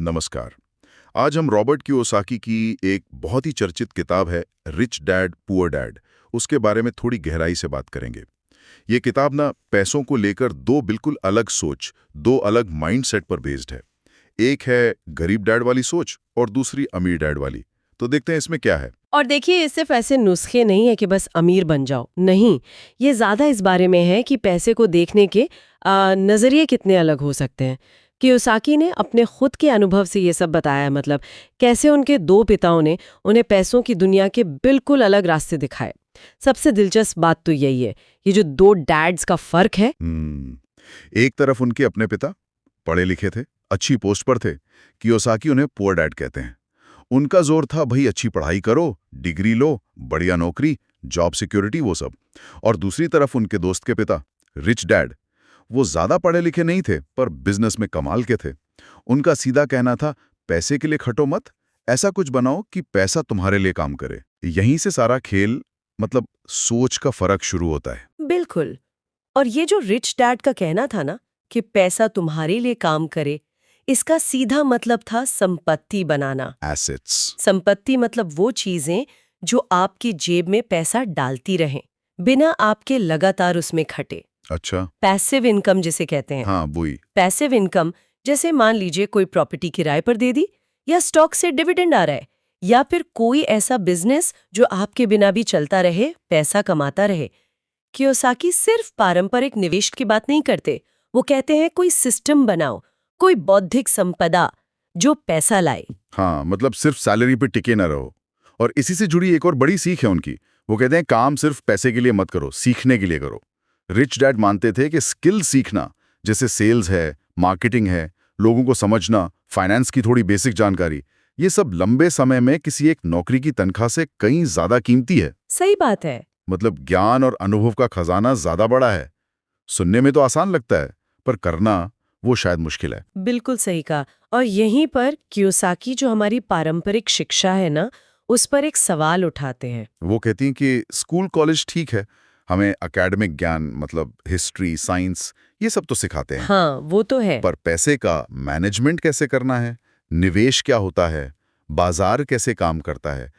नमस्कार। आज हम रॉबर्ट कियोसाकी की एक बहुत ही चर्चित किताब है रिच डैड पुअर डैड, उसके बारे में थोड़ी गहराई से बात करेंगे। ये किताब ना पैसों को लेकर दो बिल्कुल अलग सोच, दो अलग माइंडसेट पर बेस्ड है। एक है गरीब डैड वाली सोच और दूसरी अमीर डैड वाली। तो देखते हैं इसमें क्या है। और देखिए, ये सिर्फ ऐसे नुस्खे नहीं है कि बस अमीर बन जाओ। नहीं, ये ज्यादा इस बारे में है कि पैसे को देखने के नजरिए कितने अलग हो सकते हैं। कियोसाकी ने अपने खुद के अनुभव से ये सब बताया है, मतलब कैसे उनके दो पिताओं ने उन्हें पैसों की दुनिया के बिल्कुल अलग रास्ते दिखाए। सबसे दिलचस्प बात तो यही है, ये जो दो डैड्स का फर्क है। एक तरफ उनके अपने पिता पढ़े लिखे थे, अच्छी पोस्ट पर थे। कियोसाकी उन्हें पुअर डैड कहते हैं। उनका जोर था भाई अच्छी पढ़ाई करो, डिग्री लो, बढ़िया नौकरी, जॉब सिक्योरिटी, वो सब। और दूसरी तरफ उनके दोस्त के पिता रिच डैड, वो ज्यादा पढ़े लिखे नहीं थे पर बिजनेस में कमाल के थे। उनका सीधा कहना था पैसे के लिए खटो मत, ऐसा कुछ बनाओ कि पैसा तुम्हारे लिए काम करे। यहीं से सारा खेल, मतलब सोच का फर्क शुरू होता है। बिल्कुल। और ये जो रिच डैड का कहना था ना कि पैसा तुम्हारे लिए काम करे, इसका सीधा मतलब था संपत्ति बनाना। एसेट्स। संपत्ति मतलब वो चीजें जो आपकी जेब में पैसा डालती रहें, बिना आपके लगातार उसमें खटे। अच्छा। पैसिव इनकम जिसे कहते हैं। हाँ, वही। पैसिव इनकम जैसे मान लीजिए कोई प्रॉपर्टी किराए पर दे दी, या स्टॉक से डिविडेंड आ रहा है, या फिर कोई ऐसा बिजनेस जो आपके बिना भी चलता रहे, पैसा कमाता रहे। कियोसाकी सिर्फ पारंपरिक निवेश की बात नहीं करते, वो कहते हैं कोई सिस्टम बनाओ, कोई बौद्धिक संपदा जो पैसा लाए। हाँ, मतलब सिर्फ सैलरी पे टिके ना रहो। और इसी से जुड़ी एक और बड़ी सीख है उनकी। वो कहते हैं काम सिर्फ पैसे के लिए मत करो, सीखने के लिए करो। रिच डैड मानते थे कि स्किल सीखना, जैसे सेल्स है, मार्केटिंग है, लोगों को समझना, फाइनेंस की थोड़ी बेसिक जानकारी, ये सब लंबे समय में किसी एक नौकरी की तनख्वाह से कहीं ज्यादा कीमती है। सही बात है। मतलब ज्ञान और अनुभव का खजाना ज्यादा बड़ा है। सुनने में तो आसान लगता है, पर करना वो शायद मुश्किल है। बिल्कुल सही कहा। और यहीं पर कियोसाकी जो हमारी पारंपरिक शिक्षा है ना, उस पर एक सवाल उठाते हैं। वो कहती हैं कि स्कूल कॉलेज ठीक है, हमें एकेडमिक ज्ञान मतलब हिस्ट्री, साइंस, ये सब तो सिखाते हैं। हाँ, वो तो है। पर पैसे का मैनेजमेंट कैसे करना है, निवेश क्या होता है, बाजार कैसे काम करता है,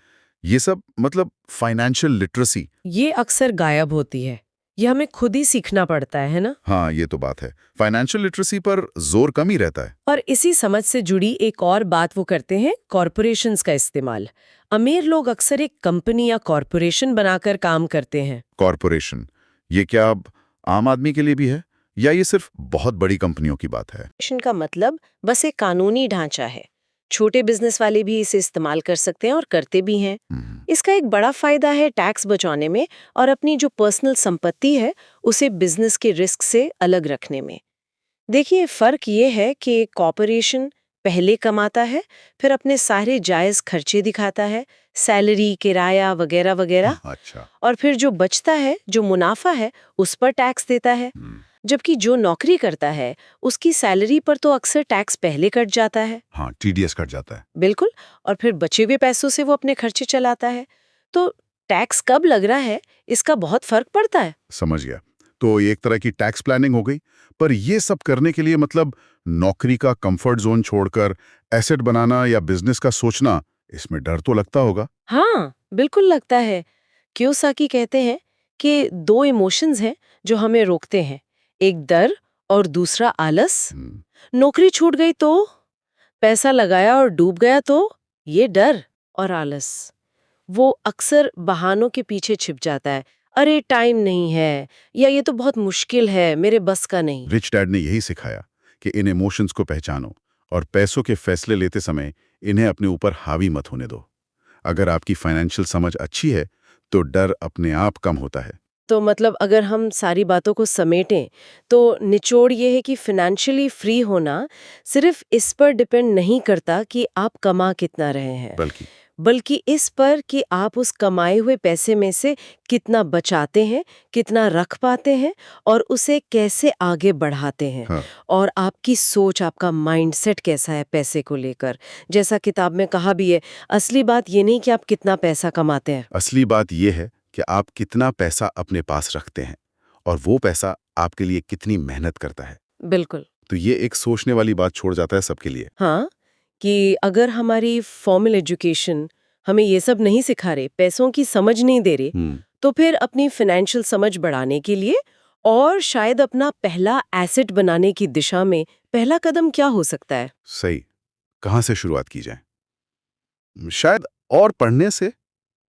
ये सब, मतलब फाइनेंशियल लिटरेसी। ये अक्सर गायब होती है, ये हमें खुद ही सीखना पड़ता है ना। हाँ, ये तो बात है। फाइनेंशियल लिटरेसी पर जोर कम ही रहता है। और इसी समझ से जुड़ी एक और बात वो करते हैं, कॉरपोरेशंस का इस्तेमाल। अमीर लोग अक्सर एक कंपनी या कॉरपोरेशन बनाकर काम करते हैं। कॉरपोरेशन, ये क्या अब आम आदमी के लिए भी है या ये सिर्फ बहुत बड़ी कंपनियों की बात है? कॉरपोरेशन का मतलब बस एक कानूनी ढांचा है। छोटे बिजनेस वाले भी इसे इस्तेमाल कर सकते हैं और करते भी हैं। इसका एक बड़ा फायदा है टैक्स बचाने में और अपनी जो पर्सनल संपत्ति है उसे बिजनेस के रिस्क से अलग रखने में। देखिए, फर्क ये है कि कॉरपोरेशन पहले कमाता है, फिर अपने सारे जायज खर्चे दिखाता है, सैलरी, किराया वगैरह वगैरह, अच्छा। और फिर जो बचता है, जो मुनाफा है, उस पर टैक्स देता है। जबकि जो नौकरी करता है उसकी सैलरी पर तो अक्सर टैक्स पहले कट जाता है। हाँ, टीडीएस कट जाता है। बिल्कुल। और फिर बचे हुए पैसों से वो अपने खर्चे चलाता है। तो टैक्स कब लग रहा है, इसका बहुत फर्क पड़ता है। समझ गया। तो ये एक तरह की टैक्स प्लानिंग हो गई। पर ये सब करने के लिए मतलब नौकरी का कंफर्ट जोन छोड़कर एसेट बनाना या बिजनेस का सोचना, इसमें डर तो लगता होगा। हाँ, बिल्कुल लगता है। कियोसाकी कहते हैं कि दो इमोशंस हैं जो हमें रोकते हैं, एक डर और दूसरा आलस। नौकरी छूट गई तो, पैसा लगाया और डूब गया तो, ये डर और आलस वो अक्सर बहानों के पीछे छिप जाता है। अरे टाइम नहीं है, या ये तो बहुत मुश्किल है, मेरे बस का नहीं। रिच डैड ने यही सिखाया कि इन इमोशंस को पहचानो और पैसों के फैसले लेते समय इन्हें अपने ऊपर हावी मत होने दो। अगर आपकी फाइनेंशियल समझ अच्छी है तो डर अपने आप कम होता है। तो मतलब अगर हम सारी बातों को समेटें तो निचोड़ ये है कि फिनेंशियली फ्री होना सिर्फ इस पर डिपेंड नहीं करता कि आप कमा कितना रहे हैं, बल्कि इस पर कि आप उस कमाए हुए पैसे में से कितना बचाते हैं, कितना रख पाते हैं और उसे कैसे आगे बढ़ाते हैं। हाँ। और आपकी सोच, आपका माइंडसेट कैसा है पैसे को लेकर। जैसा किताब में कहा भी है, असली बात ये नहीं कि आप कितना पैसा कमाते हैं, असली बात यह है कि आप कितना पैसा अपने पास रखते हैं और वो पैसा आपके लिए कितनी मेहनत करता है। बिल्कुल। तो ये एक सोचने वाली बात छोड़ जाता है सबके लिए। हाँ, कि अगर हमारी फॉर्मल एजुकेशन हमें ये सब नहीं सिखा रहे, पैसों की समझ नहीं दे रहे, तो फिर अपनी फाइनेंशियल समझ बढ़ाने के लिए और शायद अपना पहला एसेट बनाने की दिशा में पहला कदम क्या हो सकता है? सही। कहाँ से शुरुआत की जाए? शायद और पढ़ने से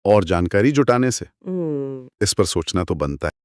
और जानकारी जुटाने से। हम्म। इस पर सोचना तो बनता है।